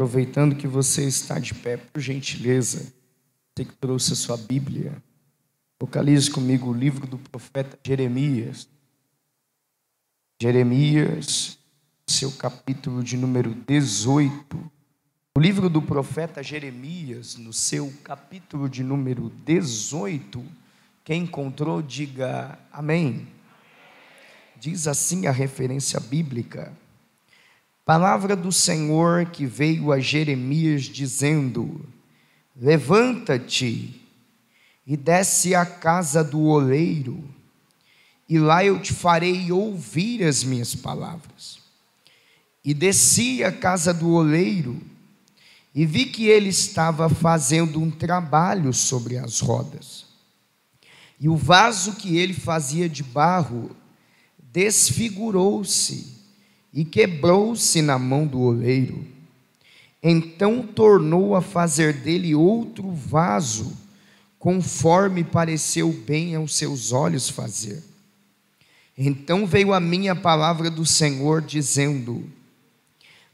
Aproveitando que você está de pé, por gentileza, você que trouxe a sua Bíblia, localize comigo o livro do profeta Jeremias. Jeremias, seu capítulo de número 18. O livro do profeta Jeremias, no seu capítulo de número 18, quem encontrou, diga amém. Diz assim a referência bíblica: palavra do Senhor que veio a Jeremias dizendo: levanta-te e desce à casa do oleiro, e lá eu te farei ouvir as minhas palavras. E desci à casa do oleiro, e vi que ele estava fazendo um trabalho sobre as rodas. E o vaso que ele fazia de barro desfigurou-se e quebrou-se na mão do oleiro. Então tornou a fazer dele outro vaso, conforme pareceu bem aos seus olhos fazer. Então veio a mim a palavra do Senhor, dizendo: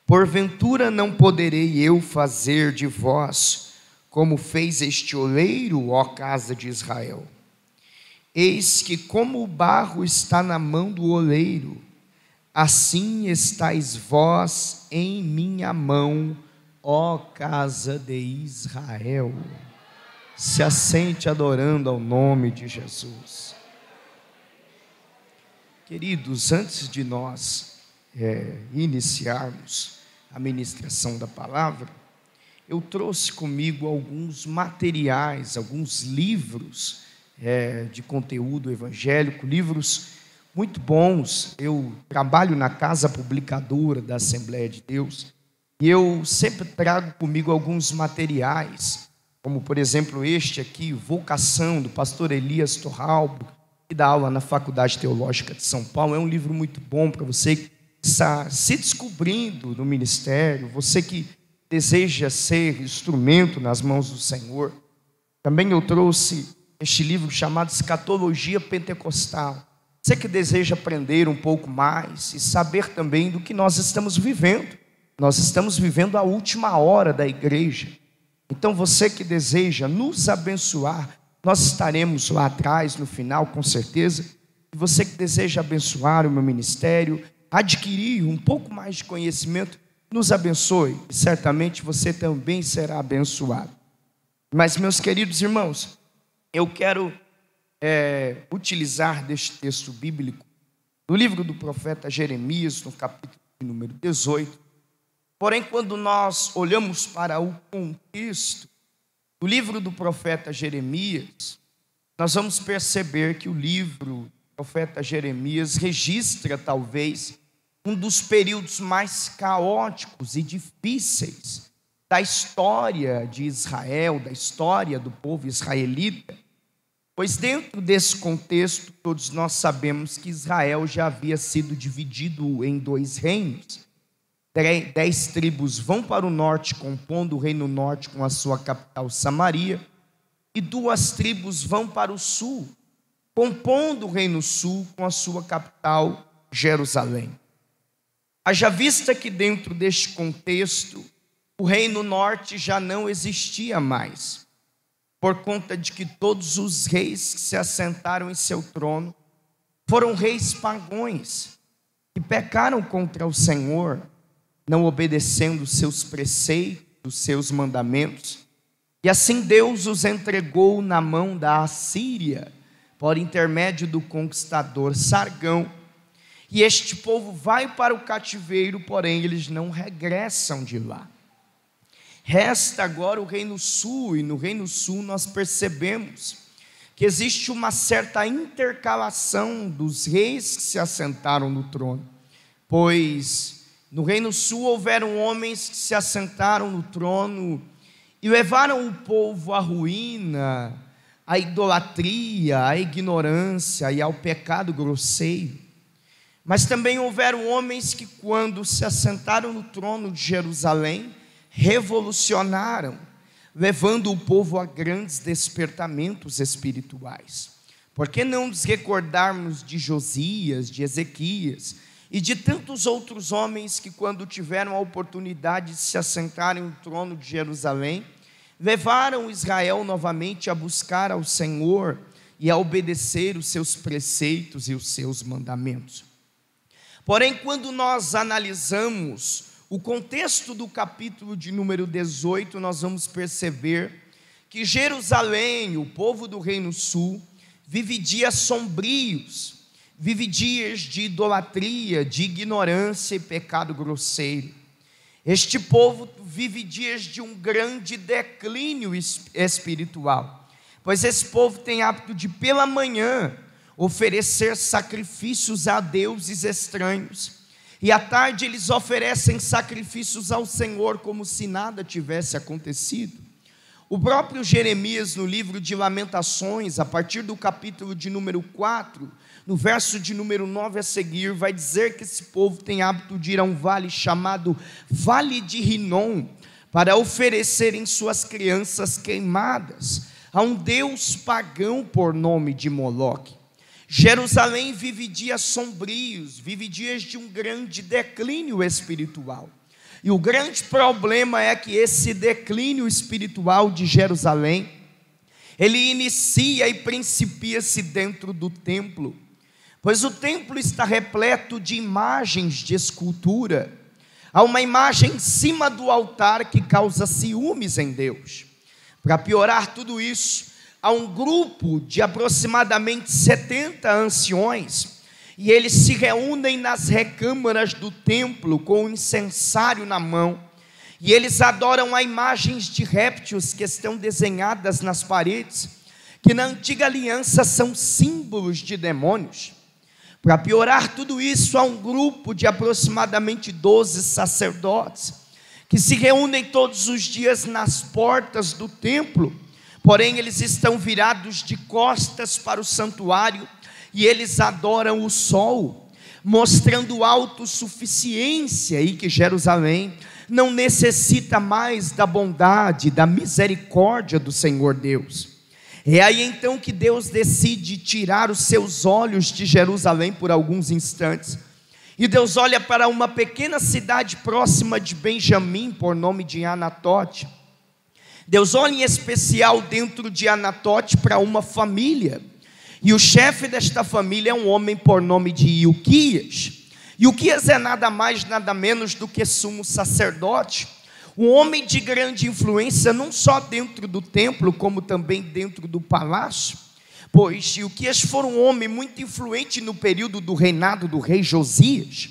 porventura não poderei eu fazer de vós como fez este oleiro, ó casa de Israel? Eis que como o barro está na mão do oleiro, assim estáis vós em minha mão, ó casa de Israel. Se assente adorando ao nome de Jesus. Queridos, antes de nós iniciarmos a ministração da palavra, eu trouxe comigo alguns materiais, alguns livros de conteúdo evangélico, livros muito bons. Eu trabalho na casa publicadora da Assembleia de Deus e eu sempre trago comigo alguns materiais, como por exemplo este aqui, Vocação, do pastor Elias Torralbo, que dá aula na Faculdade Teológica de São Paulo. É um livro muito bom para você que está se descobrindo no ministério, você que deseja ser instrumento nas mãos do Senhor. Também eu trouxe este livro chamado Escatologia Pentecostal. Você que deseja aprender um pouco mais e saber também do que nós estamos vivendo. Nós estamos vivendo a última hora da igreja. Então você que deseja nos abençoar, nós estaremos lá atrás, no final, com certeza. E você que deseja abençoar o meu ministério, adquirir um pouco mais de conhecimento, nos abençoe. E certamente você também será abençoado. Mas, meus queridos irmãos, eu quero utilizar deste texto bíblico, do livro do profeta Jeremias, no capítulo número 18. Porém, quando nós olhamos para o contexto do livro do profeta Jeremias, nós vamos perceber que o livro do profeta Jeremias registra talvez um dos períodos mais caóticos e difíceis da história de Israel, da história do povo israelita, pois dentro desse contexto todos nós sabemos que Israel já havia sido dividido em 2 reinos. 10 tribos vão para o norte, compondo o reino norte com a sua capital Samaria, e 2 tribos vão para o sul, compondo o reino sul com a sua capital Jerusalém. Haja vista que dentro deste contexto, o reino norte já não existia mais, por conta de que todos os reis que se assentaram em seu trono foram reis pagãos, que pecaram contra o Senhor, não obedecendo os seus preceitos, os seus mandamentos, e assim Deus os entregou na mão da Assíria, por intermédio do conquistador Sargão, e este povo vai para o cativeiro, porém eles não regressam de lá. Resta agora o reino sul, e no reino sul nós percebemos que existe uma certa intercalação dos reis que se assentaram no trono, pois no reino sul houveram homens que se assentaram no trono e levaram o povo à ruína, à idolatria, à ignorância e ao pecado grosseiro. Mas também houveram homens que, quando se assentaram no trono de Jerusalém, revolucionaram, levando o povo a grandes despertamentos espirituais. Por que não nos recordarmos de Josias, de Ezequias e de tantos outros homens que, quando tiveram a oportunidade de se assentarem no trono de Jerusalém, levaram Israel novamente a buscar ao Senhor e a obedecer os seus preceitos e os seus mandamentos. Porém, quando nós analisamos o contexto do capítulo de número 18, nós vamos perceber que Jerusalém, o povo do Reino Sul, vive dias sombrios, vive dias de idolatria, de ignorância e pecado grosseiro. Este povo vive dias de um grande declínio espiritual, pois esse povo tem hábito de, pela manhã, oferecer sacrifícios a deuses estranhos, e à tarde eles oferecem sacrifícios ao Senhor como se nada tivesse acontecido. O próprio Jeremias, no livro de Lamentações, a partir do capítulo de número 4, no verso de número 9 a seguir, vai dizer que esse povo tem hábito de ir a um vale chamado Vale de Rinom, para oferecerem suas crianças queimadas a um deus pagão por nome de Moloque. Jerusalém vive dias sombrios, vive dias de um grande declínio espiritual. E o grande problema é que esse declínio espiritual de Jerusalém, ele inicia e principia-se dentro do templo, pois o templo está repleto de imagens de escultura. Há uma imagem em cima do altar que causa ciúmes em Deus. Para piorar tudo isso, há um grupo de aproximadamente 70 anciões, e eles se reúnem nas recâmaras do templo com um incensário na mão, e eles adoram a imagens de répteis que estão desenhadas nas paredes, que na antiga aliança são símbolos de demônios. Para piorar tudo isso, há um grupo de aproximadamente 12 sacerdotes, que se reúnem todos os dias nas portas do templo, porém eles estão virados de costas para o santuário, e eles adoram o sol, mostrando autossuficiência, e que Jerusalém não necessita mais da bondade, da misericórdia do Senhor Deus. É aí então que Deus decide tirar os seus olhos de Jerusalém por alguns instantes, e Deus olha para uma pequena cidade próxima de Benjamim, por nome de Anatote. Deus olha em especial dentro de Anatote para uma família, e o chefe desta família é um homem por nome de Ilquias. Ilquias é nada mais, nada menos do que sumo sacerdote, um homem de grande influência, não só dentro do templo, como também dentro do palácio, pois Ilquias foi um homem muito influente no período do reinado do rei Josias.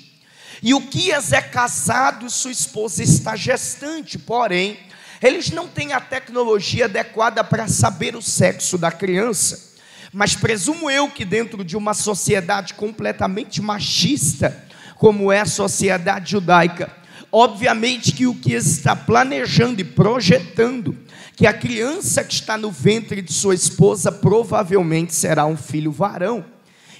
Ilquias é casado, sua esposa está gestante, porém, eles não têm a tecnologia adequada para saber o sexo da criança. Mas presumo eu que dentro de uma sociedade completamente machista, como é a sociedade judaica, obviamente que o que está planejando e projetando, que a criança que está no ventre de sua esposa provavelmente será um filho varão,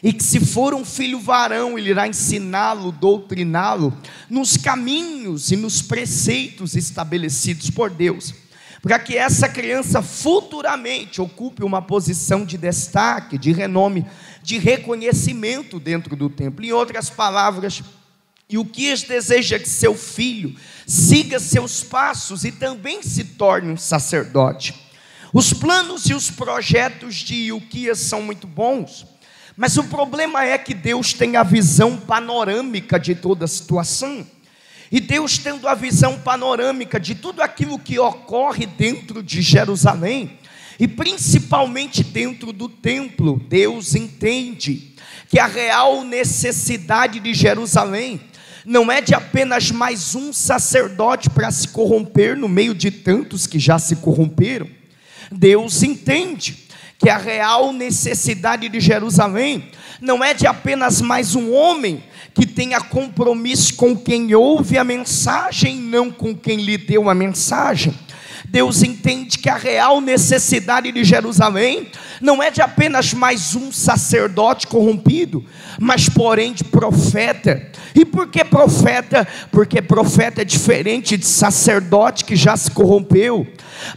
e que se for um filho varão, ele irá ensiná-lo, doutriná-lo, nos caminhos e nos preceitos estabelecidos por Deus, para que essa criança futuramente ocupe uma posição de destaque, de renome, de reconhecimento dentro do templo. Em outras palavras, Ilquias deseja que seu filho siga seus passos e também se torne um sacerdote. Os planos e os projetos de Ilquias são muito bons, mas o problema é que Deus tem a visão panorâmica de toda a situação. E Deus, tendo a visão panorâmica de tudo aquilo que ocorre dentro de Jerusalém, e principalmente dentro do templo, Deus entende que a real necessidade de Jerusalém não é de apenas mais um sacerdote para se corromper no meio de tantos que já se corromperam. Deus entende que a real necessidade de Jerusalém não é de apenas mais um homem que tenha compromisso com quem ouve a mensagem, não com quem lhe deu a mensagem. Deus entende que a real necessidade de Jerusalém não é de apenas mais um sacerdote corrompido, mas porém de profeta. E por que profeta? Porque profeta é diferente de sacerdote que já se corrompeu.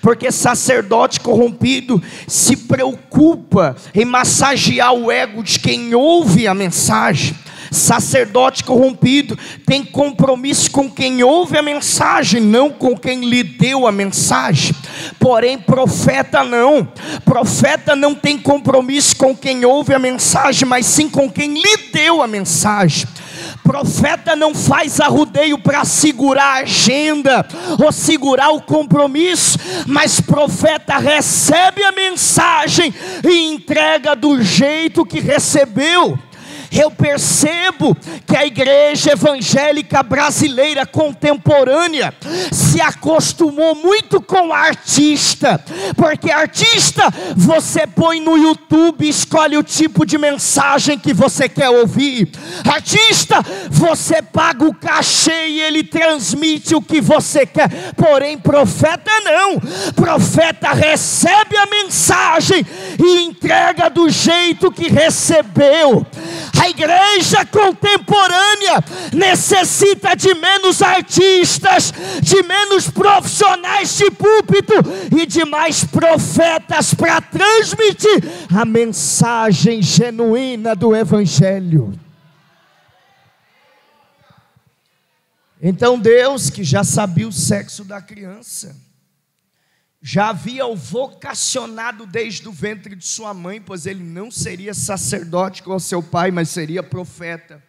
Porque sacerdote corrompido se preocupa em massagear o ego de quem ouve a mensagem. Sacerdote corrompido tem compromisso com quem ouve a mensagem, não com quem lhe deu a mensagem. Porém, profeta não tem compromisso com quem ouve a mensagem, mas sim com quem lhe deu a mensagem. Profeta não faz arrudeio para segurar a agenda ou segurar o compromisso, mas profeta recebe a mensagem e entrega do jeito que recebeu. Eu percebo que a igreja evangélica brasileira contemporânea se acostumou muito com artista, porque artista você põe no YouTube, escolhe o tipo de mensagem que você quer ouvir. Artista, você paga o cachê e ele transmite o que você quer. Porém, profeta não. Profeta recebe a mensagem e entrega do jeito que recebeu. A igreja contemporânea necessita de menos artistas, de menos profissionais de púlpito e de mais profetas para transmitir a mensagem genuína do Evangelho. Então Deus, que já sabia o sexo da criança, já havia o vocacionado desde o ventre de sua mãe, pois ele não seria sacerdote como seu pai, mas seria profeta.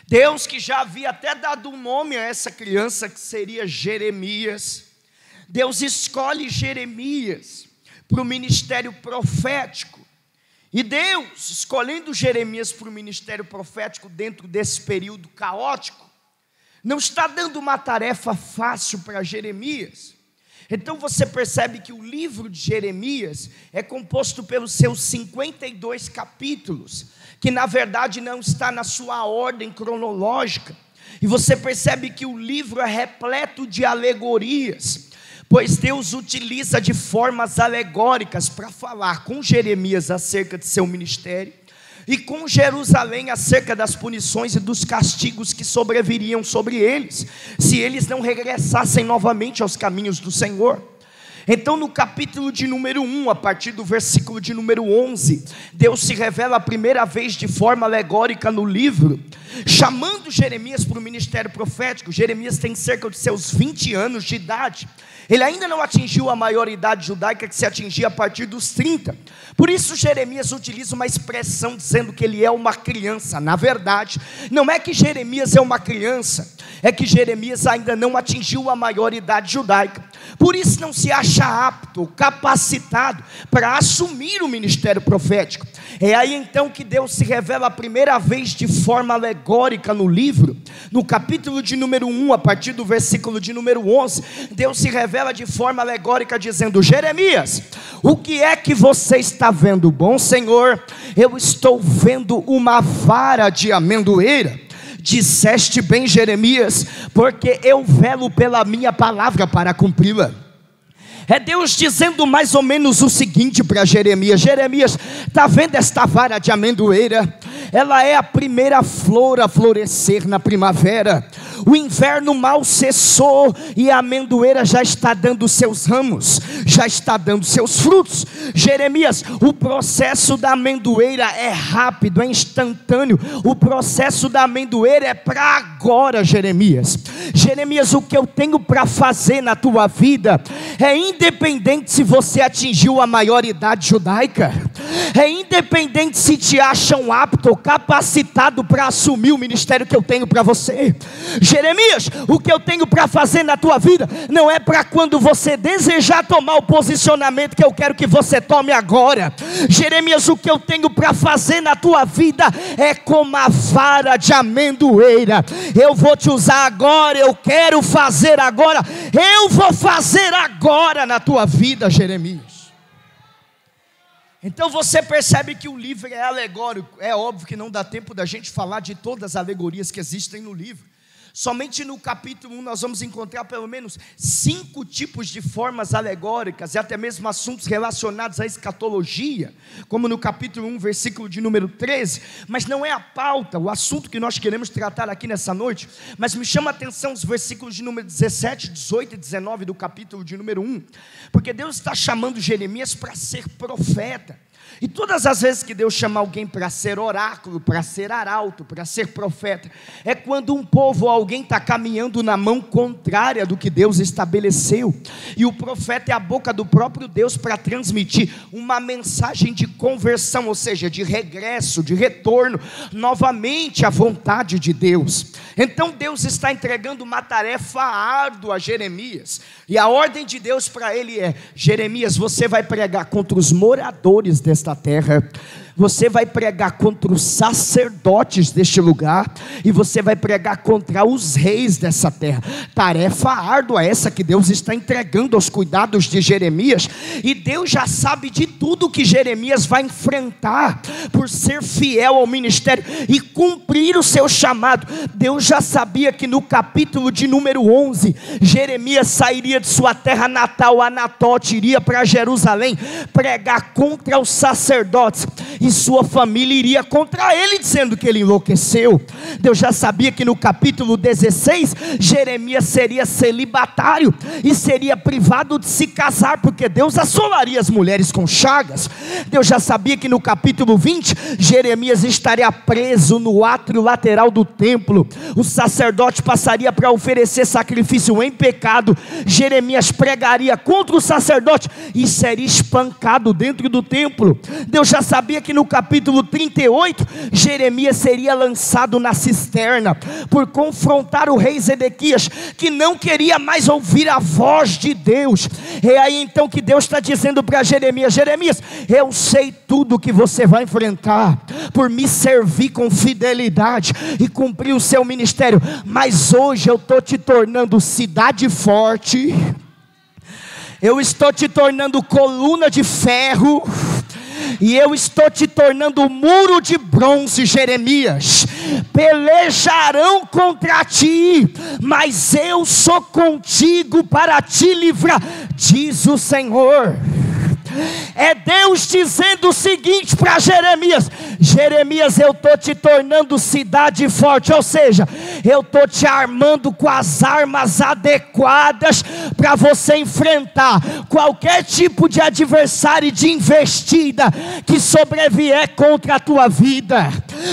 Deus, que já havia até dado um nome a essa criança, que seria Jeremias. Deus escolhe Jeremias para o ministério profético. E Deus, escolhendo Jeremias para o ministério profético dentro desse período caótico, não está dando uma tarefa fácil para Jeremias. Então você percebe que o livro de Jeremias é composto pelos seus 52 capítulos, que na verdade não está na sua ordem cronológica. E você percebe que o livro é repleto de alegorias, pois Deus utiliza de formas alegóricas para falar com Jeremias acerca de seu ministério, e com Jerusalém acerca das punições e dos castigos que sobreviriam sobre eles, se eles não regressassem novamente aos caminhos do Senhor. Então no capítulo de número 1, a partir do versículo de número 11, Deus se revela a primeira vez de forma alegórica no livro, chamando Jeremias para o ministério profético. Jeremias tem cerca de seus 20 anos de idade. Ele ainda não atingiu a maioridade judaica, que se atingia a partir dos 30. Por isso Jeremias utiliza uma expressão dizendo que ele é uma criança. Na verdade, não é que Jeremias é uma criança, é que Jeremias ainda não atingiu a maioridade judaica. Por isso não se acha apto, capacitado para assumir o ministério profético. É aí então que Deus se revela a primeira vez de forma alegórica no livro. No capítulo de número 1, a partir do versículo de número 11, Deus se revela de forma alegórica dizendo: Jeremias, o que é que você está vendo? Bom Senhor, eu estou vendo uma vara de amendoeira. Disseste bem, Jeremias, porque eu velo pela minha palavra para cumpri-la. É Deus dizendo mais ou menos o seguinte para Jeremias: Jeremias, está vendo esta vara de amendoeira? Ela é a primeira flor a florescer na primavera. O inverno mal cessou e a amendoeira já está dando seus ramos, já está dando seus frutos. Jeremias, o processo da amendoeira é rápido, é instantâneo. O processo da amendoeira é para agora, Jeremias. Jeremias, o que eu tenho para fazer na tua vida é independente se você atingiu a maioridade judaica, é independente se te acham apto ou capacitado para assumir o ministério que eu tenho para você. Jeremias, o que eu tenho para fazer na tua vida não é para quando você desejar tomar o posicionamento que eu quero que você tome agora. Jeremias, o que eu tenho para fazer na tua vida é como a vara de amendoeira. Eu vou te usar agora, eu quero fazer agora, eu vou fazer agora na tua vida, Jeremias. Então você percebe que o livro é alegórico. É óbvio que não dá tempo da gente falar de todas as alegorias que existem no livro. Somente no capítulo 1 nós vamos encontrar pelo menos 5 tipos de formas alegóricas, e até mesmo assuntos relacionados à escatologia, como no capítulo 1, versículo de número 13. Mas não é a pauta, o assunto que nós queremos tratar aqui nessa noite. Mas me chama a atenção os versículos de número 17, 18 e 19 do capítulo de número 1, porque Deus está chamando Jeremias para ser profeta. E todas as vezes que Deus chama alguém para ser oráculo, para ser arauto, para ser profeta, é quando um povo ou alguém está caminhando na mão contrária do que Deus estabeleceu. E o profeta é a boca do próprio Deus para transmitir uma mensagem de conversão, ou seja, de regresso, de retorno novamente à vontade de Deus. Então Deus está entregando uma tarefa árdua a Jeremias, e a ordem de Deus para ele é: Jeremias, você vai pregar contra os moradores desta terra, você vai pregar contra os sacerdotes deste lugar, e você vai pregar contra os reis dessa terra. Tarefa árdua essa que Deus está entregando aos cuidados de Jeremias, e Deus já sabe de tudo que Jeremias vai enfrentar, por ser fiel ao ministério e cumprir o seu chamado. Deus já sabia que no capítulo de número 11, Jeremias sairia de sua terra natal, Anatote, iria para Jerusalém, pregar contra os sacerdotes, e sua família iria contra ele, dizendo que ele enlouqueceu. Deus já sabia que no capítulo 16, Jeremias seria celibatário, e seria privado de se casar, porque Deus assolaria as mulheres com chagas. Deus já sabia que no capítulo 20, Jeremias estaria preso no átrio lateral do templo, o sacerdote passaria para oferecer sacrifício em pecado, Jeremias pregaria contra o sacerdote e seria espancado dentro do templo. Deus já sabia que no capítulo 38, Jeremias seria lançado na cisterna, por confrontar o rei Zedequias, que não queria mais ouvir a voz de Deus. É aí então que Deus está dizendo para Jeremias: Jeremias, eu sei tudo que você vai enfrentar, por me servir com fidelidade e cumprir o seu ministério, mas hoje eu estou te tornando cidade forte, eu estou te tornando coluna de ferro, e eu estou te tornando muro de bronze. Jeremias, pelejarão contra ti, mas eu sou contigo para te livrar, diz o Senhor. É Deus dizendo o seguinte para Jeremias: Jeremias, eu estou te tornando cidade forte, ou seja, eu estou te armando com as armas adequadas para você enfrentar qualquer tipo de adversário e de investida que sobrevier contra a tua vida.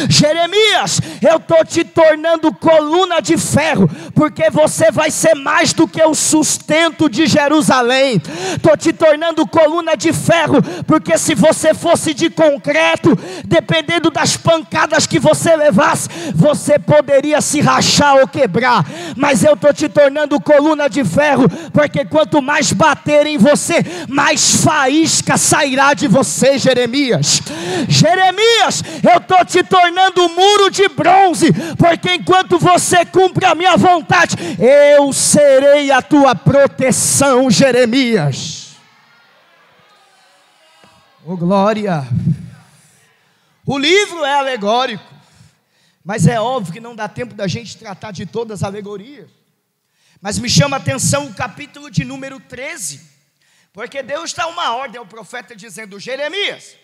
Jeremias, eu estou te tornando coluna de ferro, porque você vai ser mais do que o sustento de Jerusalém. Estou te tornando coluna de ferro, porque se você fosse de concreto, dependendo das pancadas que você levasse, você poderia se rachar ou quebrar. Mas eu estou te tornando coluna de ferro, porque quanto mais bater em você, mais faísca sairá de você. Jeremias, Jeremias, eu estou te tornando muro de bronze, porque enquanto você cumpre a minha vontade, eu serei a tua proteção. Jeremias, oh glória. O livro é alegórico, mas é óbvio que não dá tempo da gente tratar de todas as alegorias. Mas me chama a atenção o capítulo de número 13, porque Deus dá uma ordem ao profeta dizendo: Jeremias,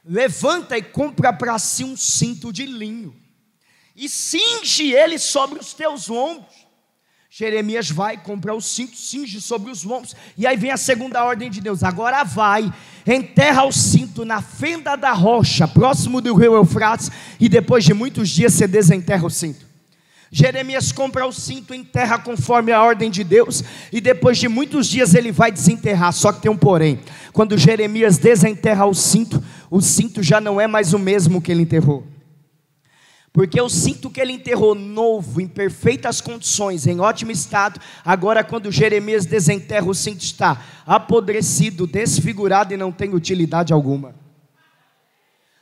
levanta e compra para si um cinto de linho, e cinge ele sobre os teus lombos. Jeremias vai comprar o cinto, cinge sobre os lombos, e aí vem a segunda ordem de Deus: agora vai, enterra o cinto na fenda da rocha, próximo do rio Eufrates, e depois de muitos dias você desenterra o cinto. Jeremias compra o cinto, enterra conforme a ordem de Deus, e depois de muitos dias ele vai desenterrar. Só que tem um porém: quando Jeremias desenterra o cinto já não é mais o mesmo que ele enterrou. Porque o cinto que ele enterrou novo, em perfeitas condições, em ótimo estado, agora quando Jeremias desenterra, o cinto está apodrecido, desfigurado e não tem utilidade alguma.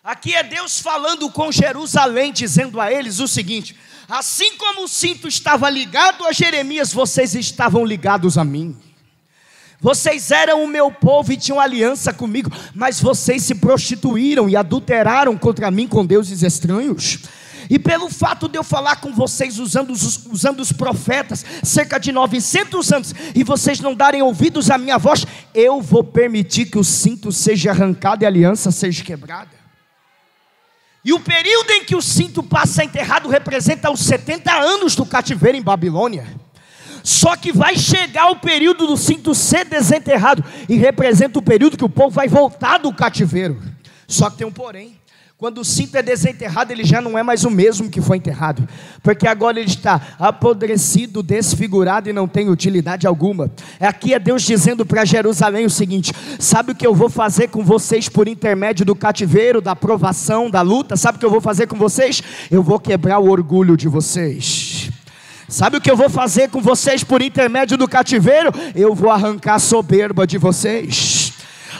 Aqui é Deus falando com Jerusalém, dizendo a eles o seguinte: assim como o cinto estava ligado a Jeremias, vocês estavam ligados a mim. Vocês eram o meu povo e tinham aliança comigo, mas vocês se prostituíram e adulteraram contra mim com deuses estranhos. E pelo fato de eu falar com vocês usando os profetas cerca de 900 anos, e vocês não darem ouvidos à minha voz, eu vou permitir que o cinto seja arrancado e a aliança seja quebrada. E o período em que o cinto passa enterrado representa os 70 anos do cativeiro em Babilônia. Só que vai chegar o período do cinto ser desenterrado, e representa o período que o povo vai voltar do cativeiro. Só que tem um porém. Quando o cinto é desenterrado, ele já não é mais o mesmo que foi enterrado, porque agora ele está apodrecido, desfigurado e não tem utilidade alguma. Aqui é Deus dizendo para Jerusalém o seguinte: sabe o que eu vou fazer com vocês por intermédio do cativeiro, da provação, da luta? Sabe o que eu vou fazer com vocês? Eu vou quebrar o orgulho de vocês. Sabe o que eu vou fazer com vocês por intermédio do cativeiro? Eu vou arrancar a soberba de vocês.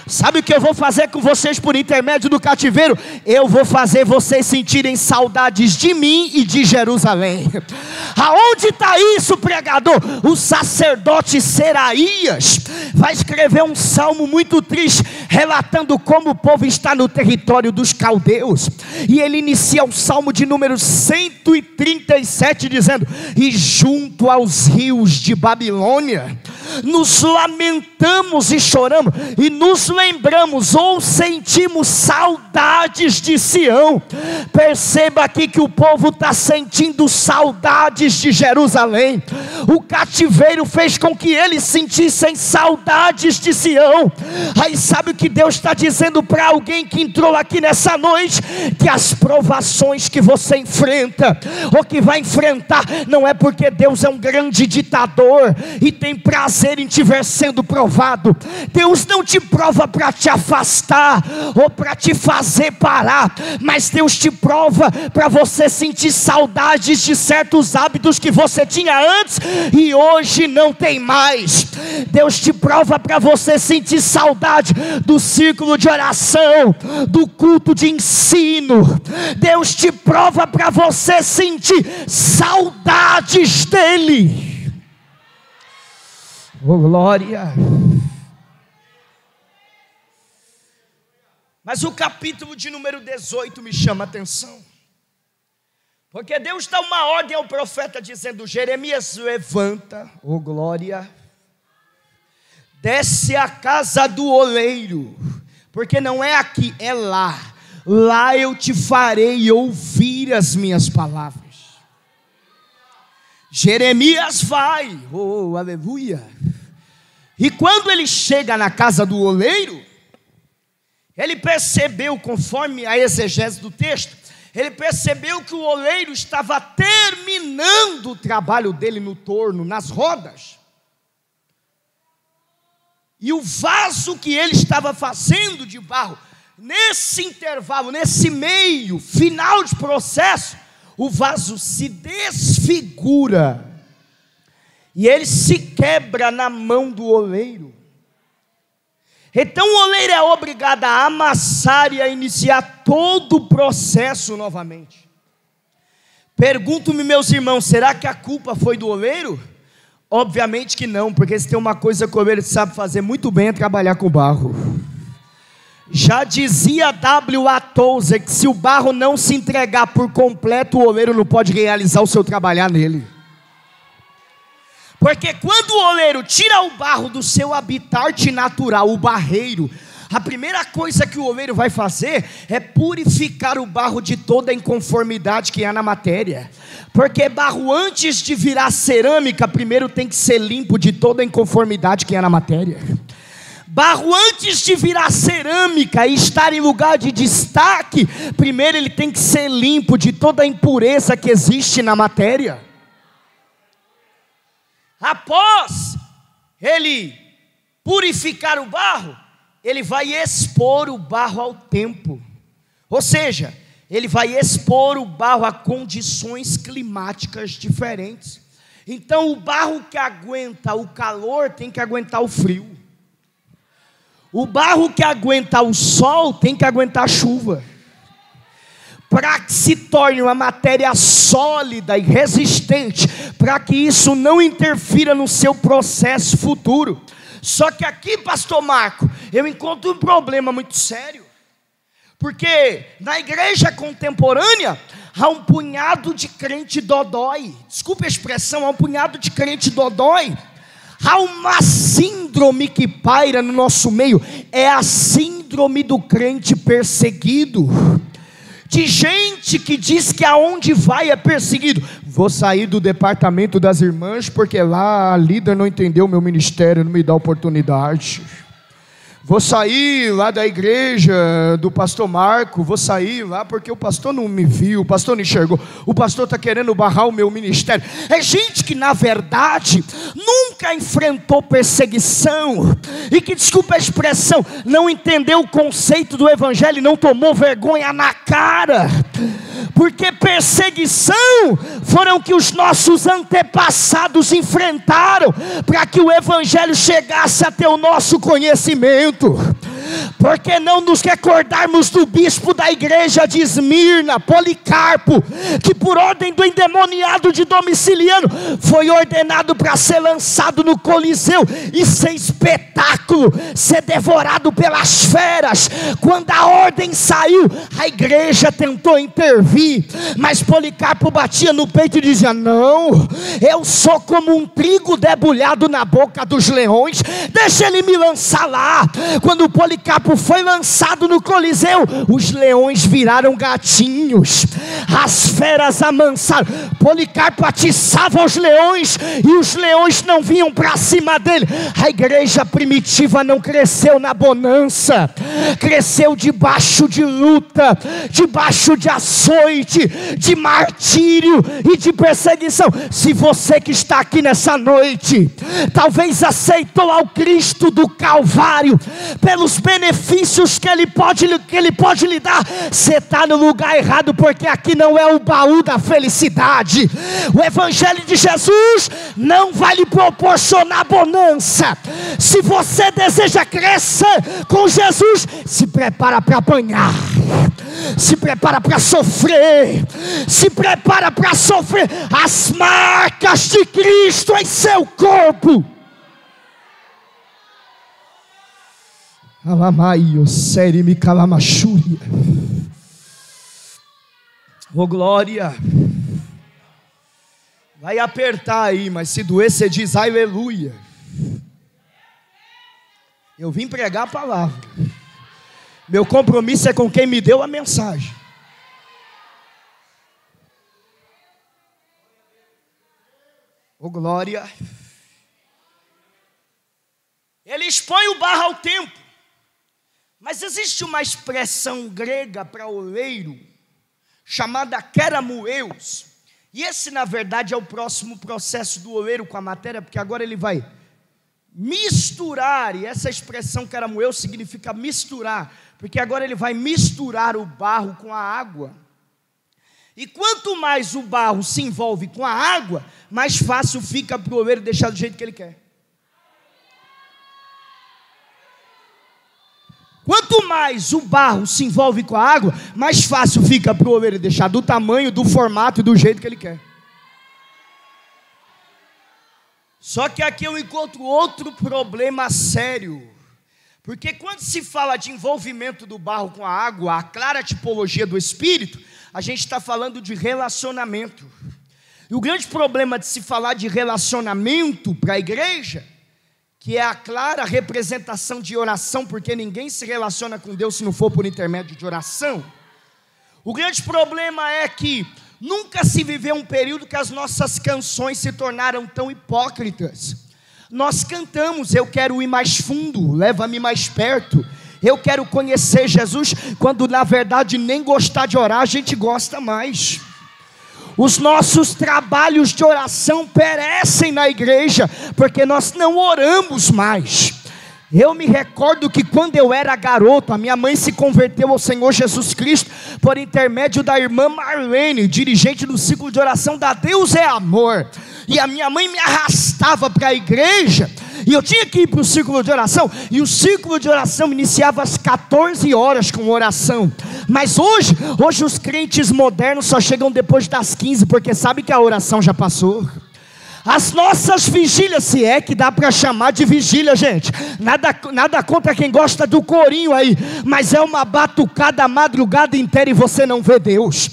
Sabe o que eu vou fazer com vocês por intermédio do cativeiro? Eu vou fazer vocês sentirem saudades de mim e de Jerusalém. Aonde está isso, pregador? O sacerdote Seraías vai escrever um salmo muito triste, relatando como o povo está no território dos caldeus. E ele inicia o salmo de número 137 dizendo: e junto aos rios de Babilônia nos lamentamos e choramos, e nos lembramos ou sentimos saudades de Sião. Perceba aqui que o povo está sentindo saudades de Jerusalém. O cativeiro fez com que eles sentissem saudades de Sião. Aí sabe o que Deus está dizendo para alguém que entrou aqui nessa noite? Que as provações que você enfrenta, ou que vai enfrentar, não é porque Deus é um grande ditador e tem prazer em te ver sendo provado. Deus não te prova para te afastar ou para te fazer parar, mas Deus te prova para você sentir saudades de certos hábitos que você tinha antes e hoje não tem mais. Deus te prova para você sentir saudade do círculo de oração, do culto de ensino. Deus te prova para você sentir saudades dele. Oh, glória! Mas o capítulo de número 18 me chama a atenção, porque Deus dá uma ordem ao profeta dizendo: Jeremias, levanta, oh glória, desce à casa do oleiro, porque não é aqui, é lá. Lá eu te farei ouvir as minhas palavras. Jeremias vai, oh aleluia. E quando ele chega na casa do oleiro, ele percebeu, conforme a exegese do texto, ele percebeu que o oleiro estava terminando o trabalho dele no torno, nas rodas. E o vaso que ele estava fazendo de barro, nesse intervalo, nesse meio, final de processo, o vaso se desfigura e ele se quebra na mão do oleiro. Então o oleiro é obrigado a amassar e a iniciar todo o processo novamente. Pergunto-me, meus irmãos, será que a culpa foi do oleiro? Obviamente que não, porque se tem uma coisa que o oleiro sabe fazer muito bem é trabalhar com barro. Já dizia W.A. Tozer que se o barro não se entregar por completo, o oleiro não pode realizar o seu trabalhar nele. Porque quando o oleiro tira o barro do seu habitat natural, o barreiro, a primeira coisa que o oleiro vai fazer é purificar o barro de toda a inconformidade que há na matéria. Porque barro, antes de virar cerâmica, primeiro tem que ser limpo de toda a inconformidade que há na matéria. Barro, antes de virar cerâmica e estar em lugar de destaque, primeiro ele tem que ser limpo de toda a impureza que existe na matéria. Após ele purificar o barro, ele vai expor o barro ao tempo. Ou seja, ele vai expor o barro a condições climáticas diferentes. Então o barro que aguenta o calor tem que aguentar o frio. O barro que aguenta o sol tem que aguentar a chuva. Para que se torne uma matéria sólida e resistente, para que isso não interfira no seu processo futuro. Só que aqui, pastor Marco, eu encontro um problema muito sério. Porque na igreja contemporânea, há um punhado de crente dodói. Desculpe a expressão, há um punhado de crente dodói. Há uma síndrome que paira no nosso meio, é a síndrome do crente perseguido. De gente que diz que aonde vai é perseguido. Vou sair do departamento das irmãs, porque lá a líder não entendeu o meu ministério, não me dá oportunidade. Vou sair lá da igreja do pastor Marco, vou sair lá porque o pastor não me viu, o pastor não enxergou, o pastor está querendo barrar o meu ministério. É gente que na verdade nunca enfrentou perseguição e que, desculpa a expressão, não entendeu o conceito do evangelho e não tomou vergonha na cara. Porque perseguição foram que os nossos antepassados enfrentaram para que o evangelho chegasse até o nosso conhecimento. Por que não nos recordarmos do bispo da igreja de Esmirna, Policarpo, que por ordem do endemoniado de Domiciliano foi ordenado para ser lançado no Coliseu e ser espetáculo, ser devorado pelas feras. Quando a ordem saiu, a igreja tentou intervir, mas Policarpo batia no peito e dizia: não, eu sou como um trigo debulhado na boca dos leões, deixa ele me lançar lá. Quando Policarpo foi lançado no Coliseu, os leões viraram gatinhos, as feras amansaram. Policarpo atiçava os leões e os leões não vinham para cima dele. A igreja primitiva não cresceu na bonança, cresceu debaixo de luta, debaixo de açoite, de martírio e de perseguição. Se você que está aqui nessa noite talvez aceitou ao Cristo do Calvário pelos benefícios que Ele pode lhe dar, você está no lugar errado, porque aqui não é o baú da felicidade. O evangelho de Jesus não vai lhe proporcionar bonança. Se você deseja crescer com Jesus, se prepara para apanhar, se prepara para sofrer, se prepara para sofrer as marcas de Cristo em seu corpo. Alamaio, serime calamachúria. Oh glória. Vai apertar aí, mas se doer você diz aleluia. Eu vim pregar a palavra. Meu compromisso é com quem me deu a mensagem. Oh glória. Ele expõe o barro ao tempo. Mas existe uma expressão grega para oleiro, chamada keramueus. E esse na verdade é o próximo processo do oleiro com a matéria, porque agora ele vai misturar. E essa expressão keramueus significa misturar, porque agora ele vai misturar o barro com a água. E quanto mais o barro se envolve com a água, mais fácil fica para o oleiro deixar do jeito que ele quer. Quanto mais o barro se envolve com a água, mais fácil fica para o oleiro deixar do tamanho, do formato e do jeito que ele quer. Só que aqui eu encontro outro problema sério. Porque quando se fala de envolvimento do barro com a água, a clara tipologia do Espírito, a gente está falando de relacionamento. E o grande problema de se falar de relacionamento para a igreja, que é a clara representação de oração, porque ninguém se relaciona com Deus se não for por intermédio de oração. O grande problema é que nunca se viveu um período que as nossas canções se tornaram tão hipócritas. Nós cantamos, eu quero ir mais fundo, leva-me mais perto, eu quero conhecer Jesus, quando na verdade nem gostar de orar a gente gosta mais. Os nossos trabalhos de oração perecem na igreja, porque nós não oramos mais. Eu me recordo que quando eu era garoto, a minha mãe se converteu ao Senhor Jesus Cristo, por intermédio da irmã Marlene, dirigente do ciclo de oração da Deus é Amor. E a minha mãe me arrastava para a igreja, e eu tinha que ir para o círculo de oração, e o círculo de oração iniciava às 14 horas com oração. Mas hoje os crentes modernos só chegam depois das 15, porque sabem que a oração já passou. As nossas vigílias, se é que dá para chamar de vigília, gente, nada contra quem gosta do corinho aí, mas é uma batucada a madrugada inteira e você não vê Deus.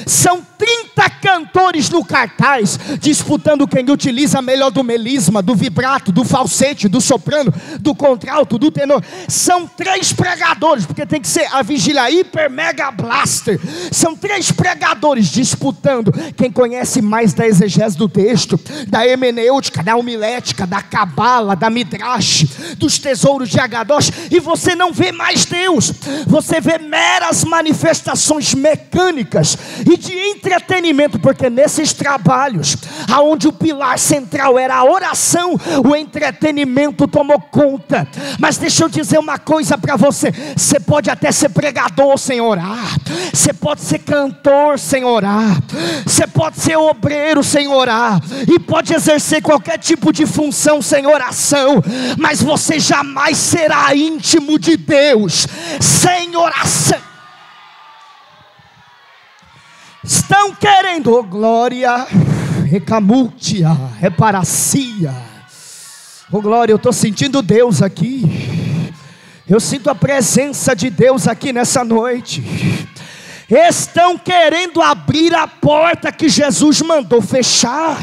São 30 cantores no cartaz, disputando quem utiliza melhor do melisma, do vibrato, do falsete, do soprano, do contralto, do tenor. São 3 pregadores, porque tem que ser a vigília hiper mega blaster. São 3 pregadores disputando quem conhece mais da exegese do texto, da hermenêutica, da homilética, da cabala, da midrash, dos tesouros de Agadosh. E você não vê mais Deus, você vê meras manifestações mecânicas e de entretenimento, porque nesses trabalhos, aonde o pilar central era a oração, o entretenimento tomou conta. Mas deixa eu dizer uma coisa para você: você pode até ser pregador sem orar, você pode ser cantor sem orar, você pode ser obreiro sem orar, e pode exercer qualquer tipo de função sem oração, mas você jamais será íntimo de Deus sem oração. Estão querendo, oh glória, recamútia, reparacia, oh glória, eu estou sentindo Deus aqui, eu sinto a presença de Deus aqui nessa noite. Estão querendo abrir a porta que Jesus mandou fechar.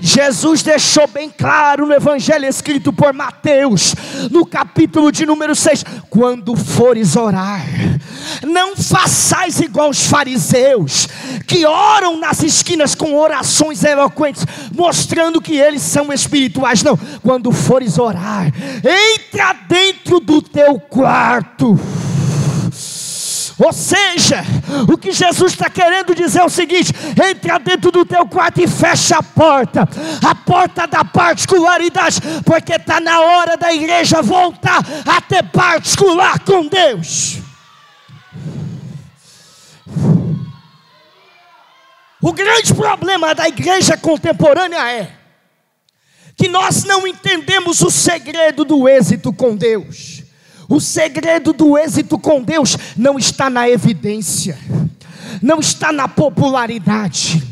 Jesus deixou bem claro no evangelho escrito por Mateus, no capítulo de número 6, quando fores orar, não façais igual os fariseus, que oram nas esquinas com orações eloquentes, mostrando que eles são espirituais. Não, quando fores orar, entra dentro do teu quarto. Ou seja, o que Jesus está querendo dizer é o seguinte: entra dentro do teu quarto e fecha a porta da particularidade, porque está na hora da igreja voltar a ter particular com Deus. O grande problema da igreja contemporânea é que nós não entendemos o segredo do êxito com Deus. O segredo do êxito com Deus não está na evidência, não está na popularidade,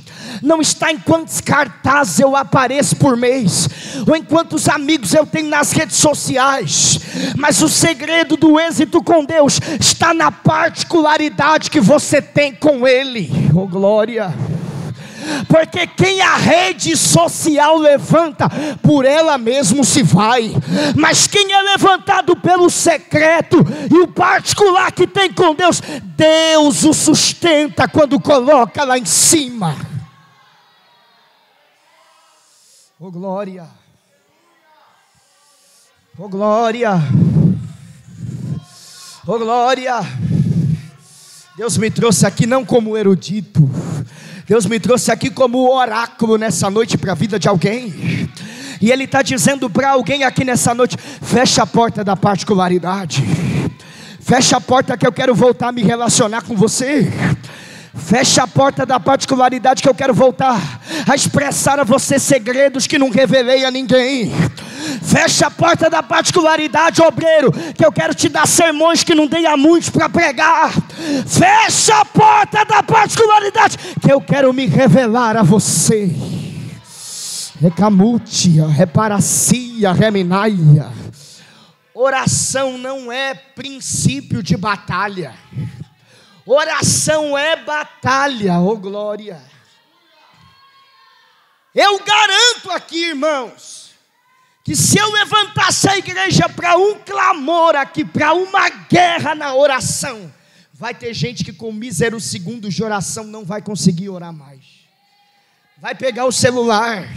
não está em quantos cartazes eu apareço por mês, ou em quantos amigos eu tenho nas redes sociais, mas o segredo do êxito com Deus está na particularidade que você tem com Ele. Oh glória! Porque quem a rede social levanta, por ela mesmo se vai, mas quem é levantado pelo secreto e o particular que tem com Deus, Deus o sustenta quando coloca lá em cima. Oh glória, oh glória, oh glória. Deus me trouxe aqui não como erudito, Deus me trouxe aqui como oráculo nessa noite para a vida de alguém. E Ele está dizendo para alguém aqui nessa noite: fecha a porta da particularidade, fecha a porta que eu quero voltar a me relacionar com você. Fecha a porta da particularidade que eu quero voltar a expressar a você segredos que não revelei a ninguém. Fecha a porta da particularidade, obreiro, que eu quero te dar sermões que não dei a muitos para pregar. Fecha a porta da particularidade que eu quero me revelar a você. Recamútia, reparacia, reminaia. Oração não é princípio de batalha. Oração é batalha, oh glória. Eu garanto aqui, irmãos, que se eu levantasse a igreja para um clamor aqui, para uma guerra na oração, vai ter gente que com míseros segundos de oração não vai conseguir orar mais. Vai pegar o celular,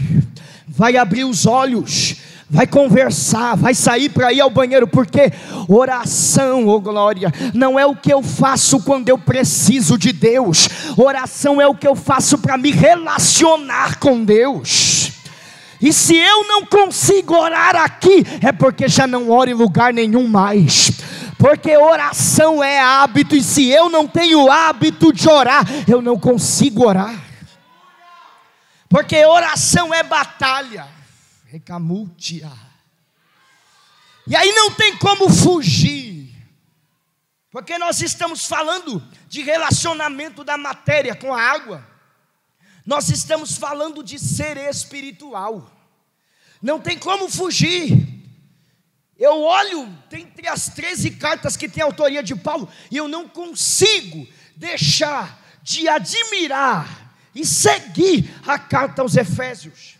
vai abrir os olhos, vai conversar, vai sair para ir ao banheiro, porque oração, oh glória, não é o que eu faço quando eu preciso de Deus. Oração é o que eu faço para me relacionar com Deus. E se eu não consigo orar aqui, é porque já não oro em lugar nenhum mais. Porque oração é hábito, e se eu não tenho hábito de orar, eu não consigo orar. Porque oração é batalha. Recamútia. E aí não tem como fugir, porque nós estamos falando de relacionamento da matéria com a água. Nós estamos falando de ser espiritual. Não tem como fugir. Eu olho entre as 13 cartas que tem a autoria de Paulo, e eu não consigo deixar de admirar e seguir a carta aos Efésios.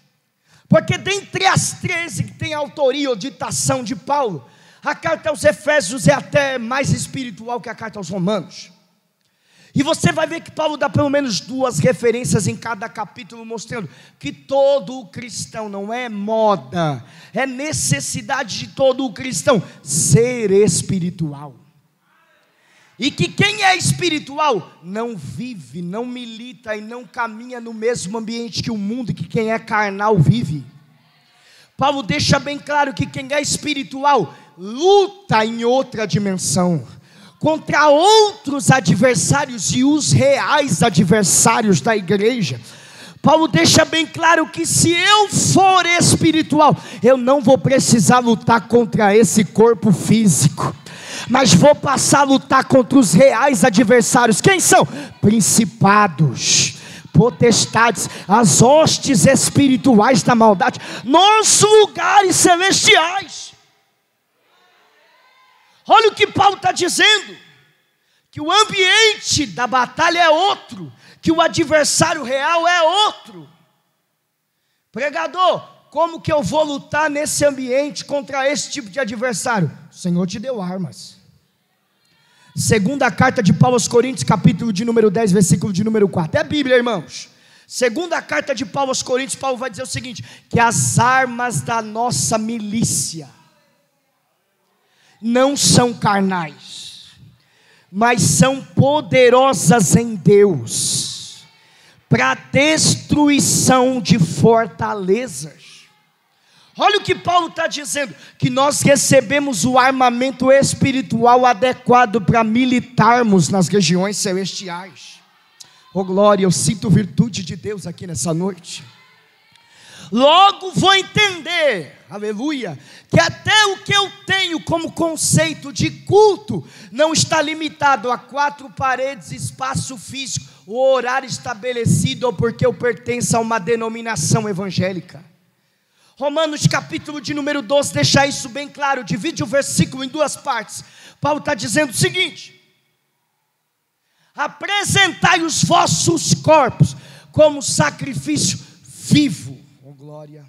Porque dentre as 13 que tem autoria ou ditação de Paulo, a carta aos Efésios é até mais espiritual que a carta aos Romanos. E você vai ver que Paulo dá pelo menos 2 referências em cada capítulo, mostrando que todo cristão, não é moda, é necessidade de todo cristão ser espiritual. E que quem é espiritual não vive, não milita e não caminha no mesmo ambiente que o mundo, e que quem é carnal vive. Paulo deixa bem claro que quem é espiritual luta em outra dimensão, contra outros adversários e os reais adversários da igreja. Paulo deixa bem claro que se eu for espiritual, eu não vou precisar lutar contra esse corpo físico, mas vou passar a lutar contra os reais adversários. Quem são? Principados, potestades, as hostes espirituais da maldade nos lugares celestiais. Olha o que Paulo está dizendo, que o ambiente da batalha é outro, que o adversário real é outro. Pregador, como que eu vou lutar nesse ambiente contra esse tipo de adversário? O Senhor te deu armas. Segunda carta de Paulo aos Coríntios, capítulo de número 10, versículo de número 4, é a Bíblia, irmãos. Segunda carta de Paulo aos Coríntios, Paulo vai dizer o seguinte, que as armas da nossa milícia não são carnais, mas são poderosas em Deus, para destruição de fortalezas. Olha o que Paulo está dizendo, que nós recebemos o armamento espiritual adequado para militarmos nas regiões celestiais. Oh glória, eu sinto virtude de Deus aqui nessa noite. Logo vou entender, aleluia, que até o que eu tenho como conceito de culto não está limitado a 4 paredes, espaço físico, o horário estabelecido, ou porque eu pertenço a uma denominação evangélica. Romanos capítulo de número 12 deixa isso bem claro, divide o versículo em 2 partes. Paulo está dizendo o seguinte: apresentai os vossos corpos como sacrifício vivo. Glória.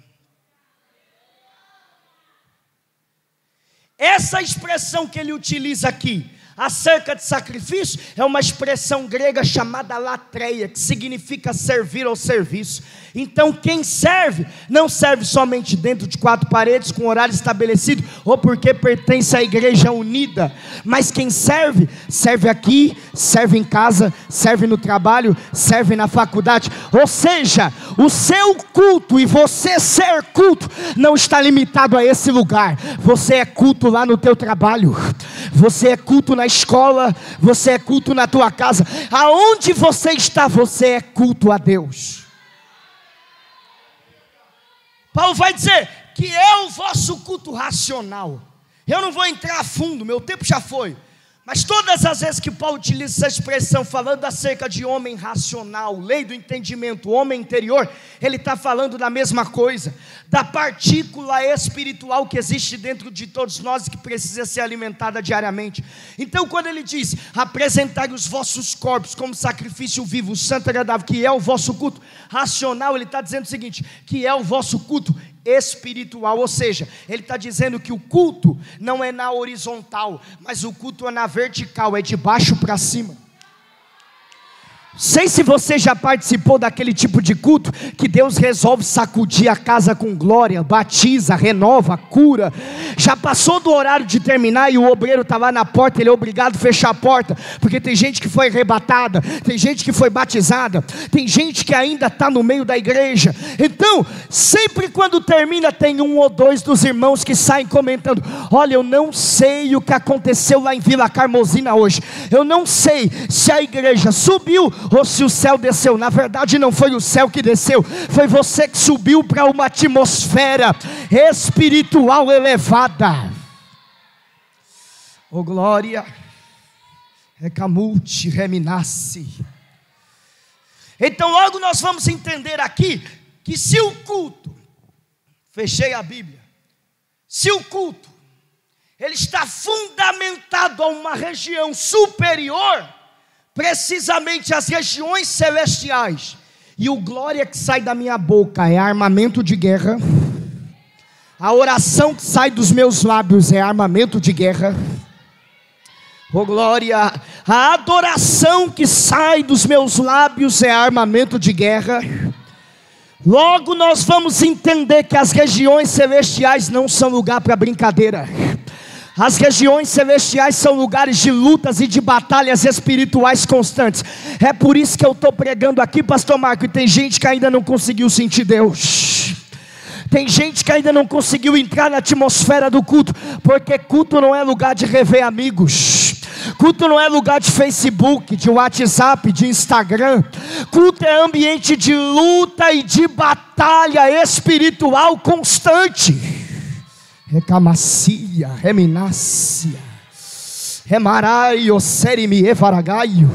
Essa expressão que ele utiliza aqui, acerca de sacrifício, é uma expressão grega chamada latreia, que significa servir ao serviço. Então quem serve, não serve somente dentro de 4 paredes, com horário estabelecido, ou porque pertence à igreja unida, mas quem serve, serve aqui, serve em casa, serve no trabalho, serve na faculdade. Ou seja, o seu culto e você ser culto, não está limitado a esse lugar. Você é culto lá no teu trabalho, você é culto na escola, você é culto na tua casa, aonde você está, você é culto a Deus. Paulo vai dizer que é o vosso culto racional. Eu não vou entrar a fundo, meu tempo já foi. Mas todas as vezes que Paulo utiliza essa expressão, falando acerca de homem racional, lei do entendimento, homem interior, ele está falando da mesma coisa, da partícula espiritual que existe dentro de todos nós e que precisa ser alimentada diariamente. Então quando ele diz, apresentai os vossos corpos como sacrifício vivo, santo e agradável, que é o vosso culto racional, ele está dizendo o seguinte, que é o vosso culto espiritual, ou seja, ele está dizendo que o culto não é na horizontal, mas o culto é na vertical, é de baixo para cima. Sei se você já participou daquele tipo de culto que Deus resolve sacudir a casa com glória, batiza, renova, cura. Já passou do horário de terminar e o obreiro está lá na porta, ele é obrigado a fechar a porta, porque tem gente que foi arrebatada, tem gente que foi batizada, tem gente que ainda está no meio da igreja. Então, sempre quando termina, tem 1 ou 2 dos irmãos que saem comentando, olha, eu não sei o que aconteceu lá em Vila Carmozina hoje, eu não sei se a igreja subiu ou se o céu desceu. Na verdade não foi o céu que desceu, foi você que subiu para uma atmosfera espiritual elevada. Oh glória, recamute, reminasse. Então logo nós vamos entender aqui, que se o culto, fechei a Bíblia, se o culto, ele está fundamentado a uma região superior, precisamente as regiões celestiais. E o glória que sai da minha boca é armamento de guerra. A oração que sai dos meus lábios é armamento de guerra. Oh glória, a adoração que sai dos meus lábios é armamento de guerra. Logo nós vamos entender que as regiões celestiais não são lugar para brincadeira. As regiões celestiais são lugares de lutas e de batalhas espirituais constantes. É por isso que eu estou pregando aqui, pastor Marco, e tem gente que ainda não conseguiu sentir Deus. Tem gente que ainda não conseguiu entrar na atmosfera do culto, porque culto não é lugar de rever amigos. Culto não é lugar de Facebook, de WhatsApp, de Instagram. Culto é ambiente de luta e de batalha espiritual constante. Recamacia, reminácia, remaraio, serimi, evaragaio.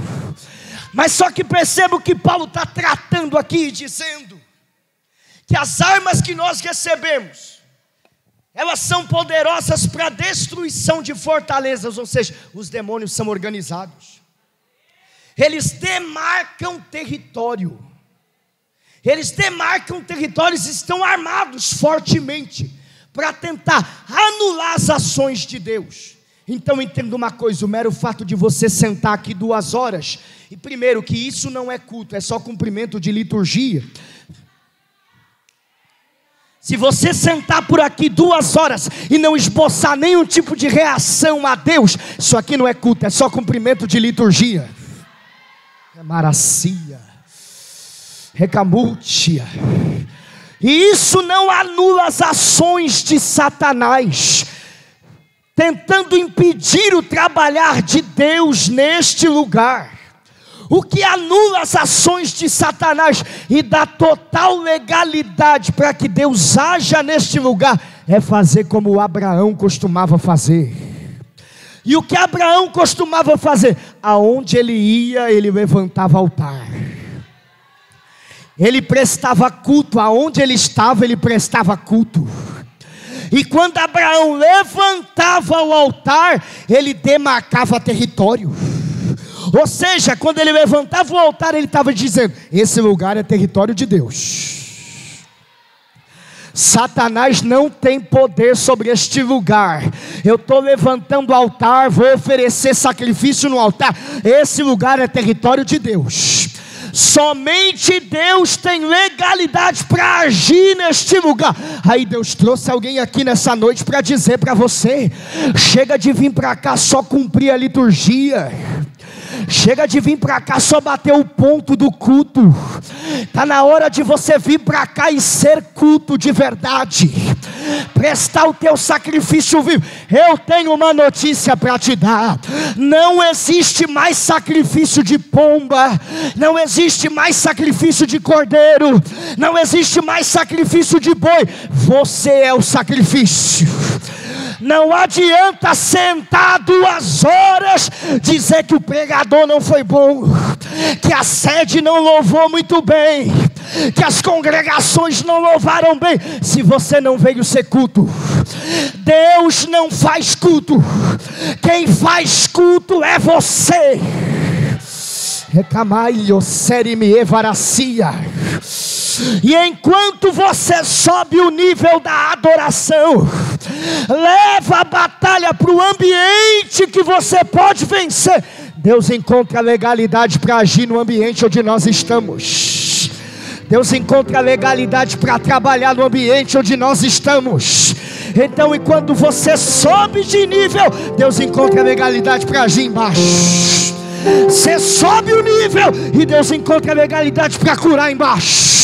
Mas só que percebo que Paulo está tratando aqui, dizendo que as armas que nós recebemos, elas são poderosas para a destruição de fortalezas, ou seja, os demônios são organizados. Eles demarcam território. Eles demarcam territórios, estão armados fortemente para tentar anular as ações de Deus. Então entenda uma coisa, o mero fato de você sentar aqui 2 horas, e primeiro que isso não é culto, é só cumprimento de liturgia. Se você sentar por aqui 2 horas e não esboçar nenhum tipo de reação a Deus, isso aqui não é culto, é só cumprimento de liturgia. É maracia, recamúcia. E isso não anula as ações de Satanás, tentando impedir o trabalhar de Deus neste lugar. O que anula as ações de Satanás e dá total legalidade para que Deus haja neste lugar é fazer como Abraão costumava fazer. E o que Abraão costumava fazer? Aonde ele ia, ele levantava altar. Ele prestava culto, aonde ele estava, ele prestava culto. E quando Abraão levantava o altar, ele demarcava território. Ou seja, quando ele levantava o altar, ele estava dizendo: esse lugar é território de Deus. Satanás não tem poder sobre este lugar. Eu estou levantando o altar, vou oferecer sacrifício no altar. Esse lugar é território de Deus. Somente Deus tem legalidade para agir neste lugar. Aí Deus trouxe alguém aqui nessa noite para dizer para você: chega de vir para cá só cumprir a liturgia. Chega de vir para cá só bater o ponto do culto. Está na hora de você vir para cá e ser culto de verdade, prestar o teu sacrifício vivo. Eu tenho uma notícia para te dar: não existe mais sacrifício de pomba, não existe mais sacrifício de cordeiro, não existe mais sacrifício de boi. Você é o sacrifício. Não adianta sentar 2 horas, dizer que o pregador não foi bom, que a sede não louvou muito bem, que as congregações não louvaram bem, se você não veio ser culto. Deus não faz culto, quem faz culto é você. Recamaio, serimi, evaracia. E enquanto você sobe o nível da adoração, leva a batalha para o ambiente que você pode vencer, Deus encontra legalidade para agir no ambiente onde nós estamos. Deus encontra legalidade para trabalhar no ambiente onde nós estamos. Então, enquanto você sobe de nível, Deus encontra legalidade para agir embaixo. Você sobe o nível e Deus encontra legalidade para curar embaixo.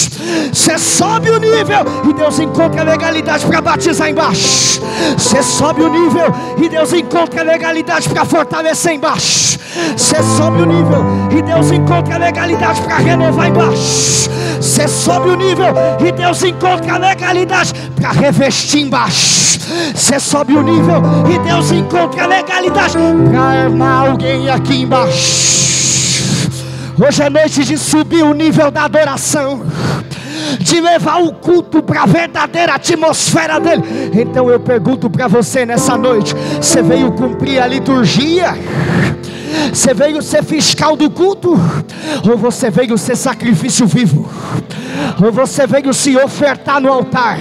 Você sobe o nível e Deus encontra legalidade para batizar embaixo. Você sobe o nível e Deus encontra legalidade para fortalecer embaixo. Você sobe o nível e Deus encontra legalidade para renovar embaixo. Você sobe o nível e Deus encontra legalidade para revestir embaixo. Você sobe o nível e Deus encontra legalidade para armar alguém aqui embaixo. Hoje é noite de subir o nível da adoração, de levar o culto para a verdadeira atmosfera dele. Então eu pergunto para você nessa noite: você veio cumprir a liturgia? Você veio ser fiscal do culto? Ou você veio ser sacrifício vivo? Ou você veio se ofertar no altar?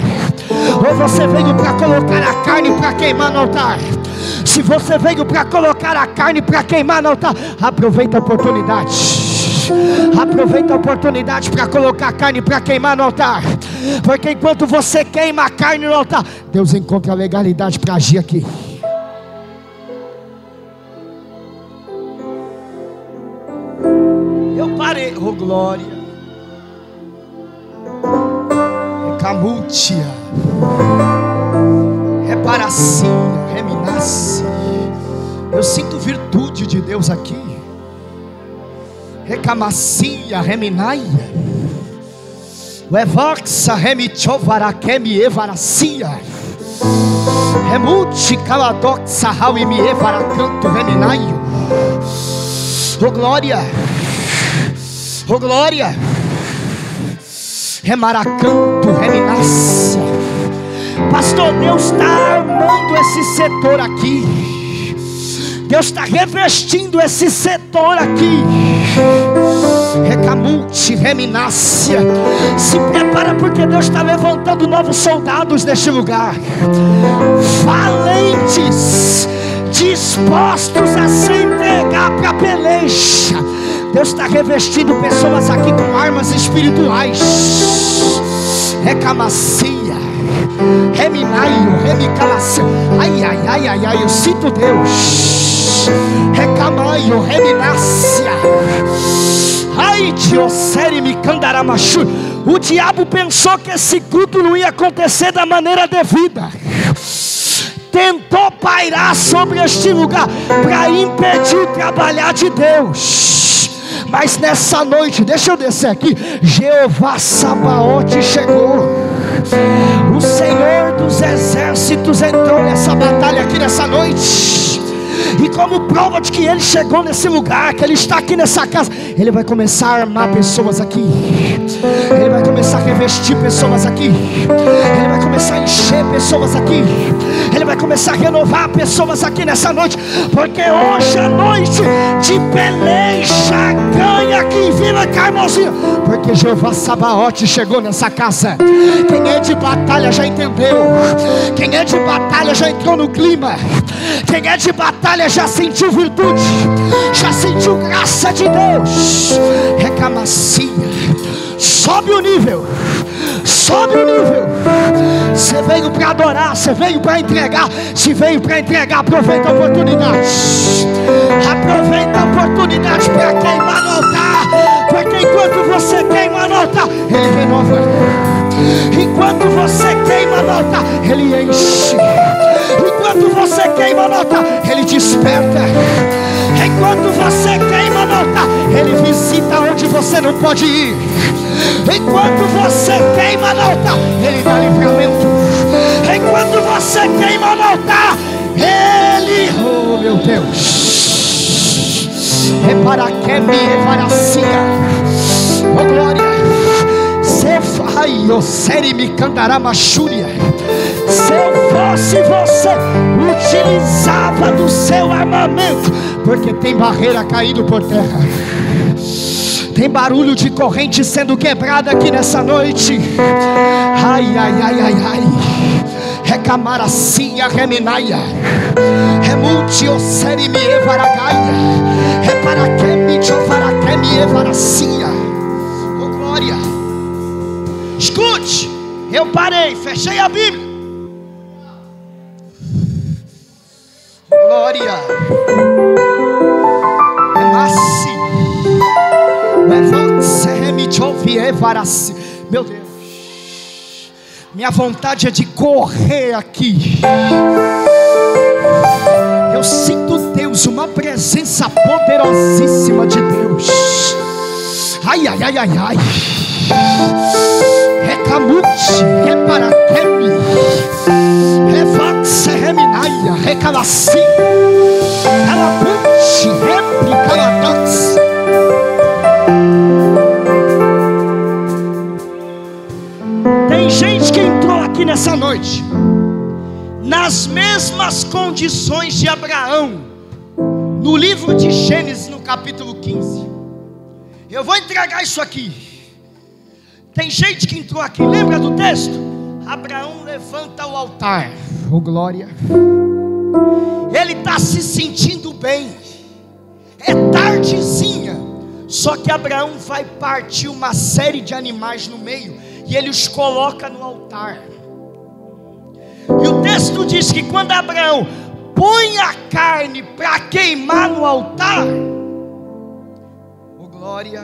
Ou você veio para colocar a carne para queimar no altar? Se você veio para colocar a carne para queimar no altar, aproveita a oportunidade. Aproveita a oportunidade para colocar a carne para queimar no altar. Porque enquanto você queima a carne no altar, Deus encontra a legalidade para agir aqui. Eu parei, oh glória, Recamútia, reparacia, reminasse. Eu sinto virtude de Deus aqui. Recamacia, reminaia, Evoxa, remichovarakemi, evaracia, remuti, caladoxa, rauimi, evaracanto, reminaio. Oh glória, oh glória, remaracanto, reminácia. Pastor, Deus está armando esse setor aqui. Deus está revestindo esse setor aqui. Recamute, reminácia. Se prepara, porque Deus está levantando novos soldados neste lugar, valentes, dispostos a se entregar para a peleja. Deus está revestindo pessoas aqui com armas espirituais. Recamacia, reminaio, remicalacia. Ai, ai, ai, ai, ai, eu sinto Deus. Recamaio, reminácia. Ai, diocere me candaramachu. O diabo pensou que esse culto não ia acontecer da maneira devida. Tentou pairar sobre este lugar para impedir o trabalhar de Deus. Mas nessa noite, deixa eu descer aqui, Jeová Sabaote chegou. O Senhor dos exércitos entrou nessa batalha aqui nessa noite. E como prova de que Ele chegou nesse lugar, que Ele está aqui nessa casa, Ele vai começar a armar pessoas aqui. Ele vai começar a revestir pessoas aqui. Ele vai começar a encher pessoas aqui. Ele vai começar a renovar pessoas aqui nessa noite. Porque hoje é noite de peleja. Ganha aqui, Vila Carmozinho. Porque Jeová Sabaote chegou nessa casa. Quem é de batalha já entendeu. Quem é de batalha já entrou no clima. Quem é de batalha já sentiu virtude, já sentiu graça de Deus. Recamacia. Sobe o nível. Sobe o nível. Você veio para adorar, você veio para entregar. Se veio para entregar, aproveita a oportunidade. Aproveita a oportunidade para queimar no altar. Porque enquanto você queima no altar, Ele renova. Enquanto você queima no altar, Ele enche. Enquanto você queima no altar, Ele desperta. Enquanto você queima no altar, Ele visita onde você não pode ir. Enquanto você queima no altar, Ele dá livramento. Enquanto você queima no altar, Ele, oh meu Deus, repara que me reparacia, oh glória. Ai, o série me cantará machúria. Se eu fosse você, utilizava do seu armamento. Porque tem barreira caindo por terra. Tem barulho de corrente sendo quebrada aqui nessa noite. Ai, ai, ai, ai, ai. Recamaracia, reminaia. Remulte o série me evaragaia. Reparaqueme, jovaraqueme, evaracia. Oh glória. Escute, eu parei, fechei a Bíblia. Glória. Meu Deus, minha vontade é de correr aqui. Eu sinto Deus, uma presença poderosíssima de Deus. Ai, ai, ai, ai, ai. Recamute, reparaqueme, revaxe, reminaia, recalaci, calabute, replicaladox. Tem gente que entrou aqui nessa noite nas mesmas condições de Abraão, no livro de Gênesis, no capítulo 15. Eu vou entregar isso aqui. Tem gente que entrou aqui, lembra do texto? Abraão levanta o altar. Oh glória. Ele está se sentindo bem. É tardezinha. Só que Abraão vai partir uma série de animais no meio e ele os coloca no altar. E o texto diz que quando Abraão põe a carne para queimar no altar, oh glória,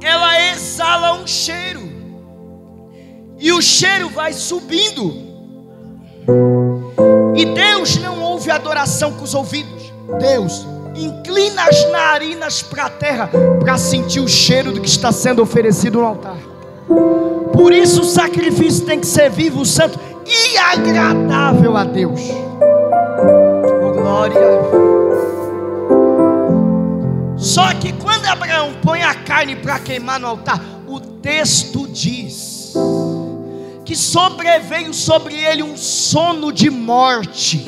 ela exala um cheiro. E o cheiro vai subindo. E Deus não ouve adoração com os ouvidos. Deus inclina as narinas para a terra para sentir o cheiro do que está sendo oferecido no altar. Por isso o sacrifício tem que ser vivo, santo e agradável a Deus. Oh glória. Só que quando Abraão põe a carne para queimar no altar, o texto diz que sobreveio sobre ele um sono de morte.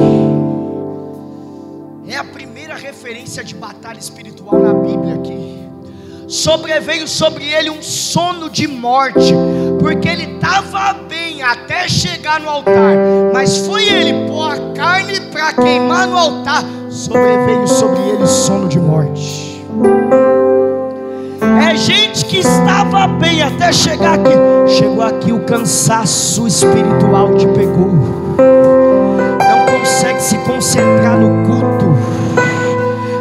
É a primeira referência de batalha espiritual na Bíblia aqui. Sobreveio sobre ele um sono de morte, porque ele estava bem até chegar no altar, mas foi ele pôr a carne para queimar no altar, sobreveio sobre ele sono de morte. É gente que estava bem até chegar aqui. Chegou aqui, o cansaço espiritual te pegou. Não consegue se concentrar no culto.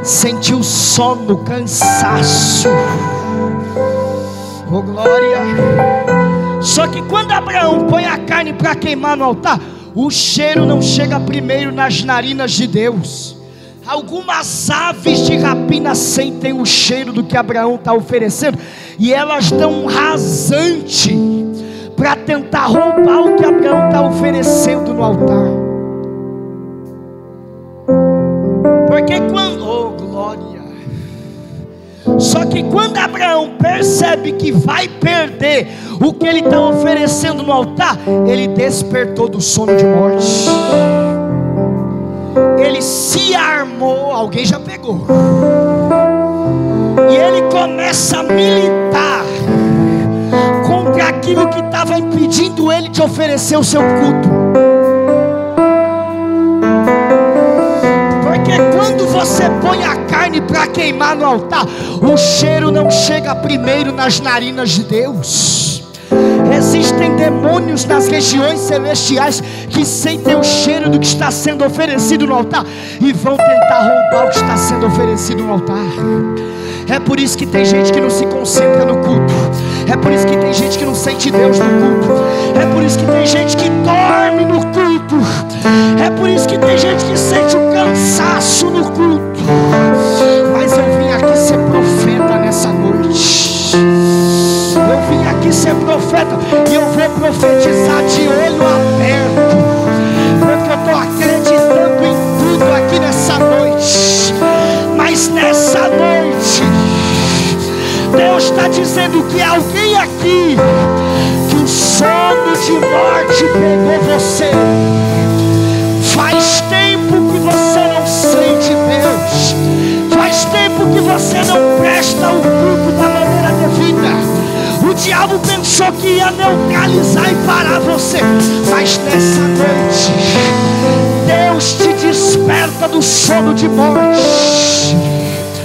Sentiu sono, cansaço. Oh glória. Só que quando Abraão põe a carne para queimar no altar, o cheiro não chega primeiro nas narinas de Deus. Algumas aves de rapina sentem o cheiro do que Abraão está oferecendo, e elas dão um rasante para tentar roubar o que Abraão está oferecendo no altar. Porque quando, oh glória, só que quando Abraão percebe que vai perder o que ele está oferecendo no altar, ele despertou do sono de morte. Ele se armou, alguém já pegou, e ele começa a militar contra aquilo que estava impedindo ele de oferecer o seu culto. Porque quando você põe a carne para queimar no altar, o cheiro não chega primeiro nas narinas de Deus. Existem demônios nas regiões celestiais que sentem o cheiro do que está sendo oferecido no altar e vão tentar roubar o que está sendo oferecido no altar. É por isso que tem gente que não se concentra no culto. É por isso que tem gente que não sente Deus no culto. É por isso que tem gente que dorme no culto. É por isso que tem gente que sente o cansaço no culto. Mas eu vim aqui ser profeta nessa noite. Eu vim aqui ser profeta e eu vou profetizar de olho aberto, porque eu estou acreditando em tudo aqui nessa noite. Mas nessa noite Deus está dizendo que alguém aqui, que o sono de morte pegou você. Faz tempo que você não sente Deus. Faz tempo que você não presta o culto da maneira devida. O diabo pensou que ia neutralizar e parar você, mas nessa noite Deus te desperta do sono de morte.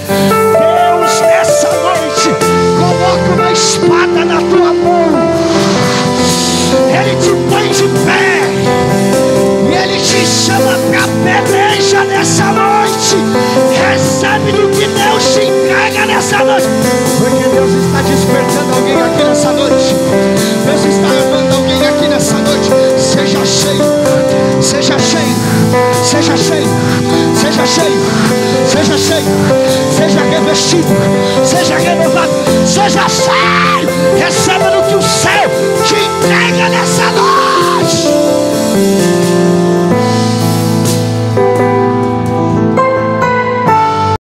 Deus nessa noite coloca uma espada na tua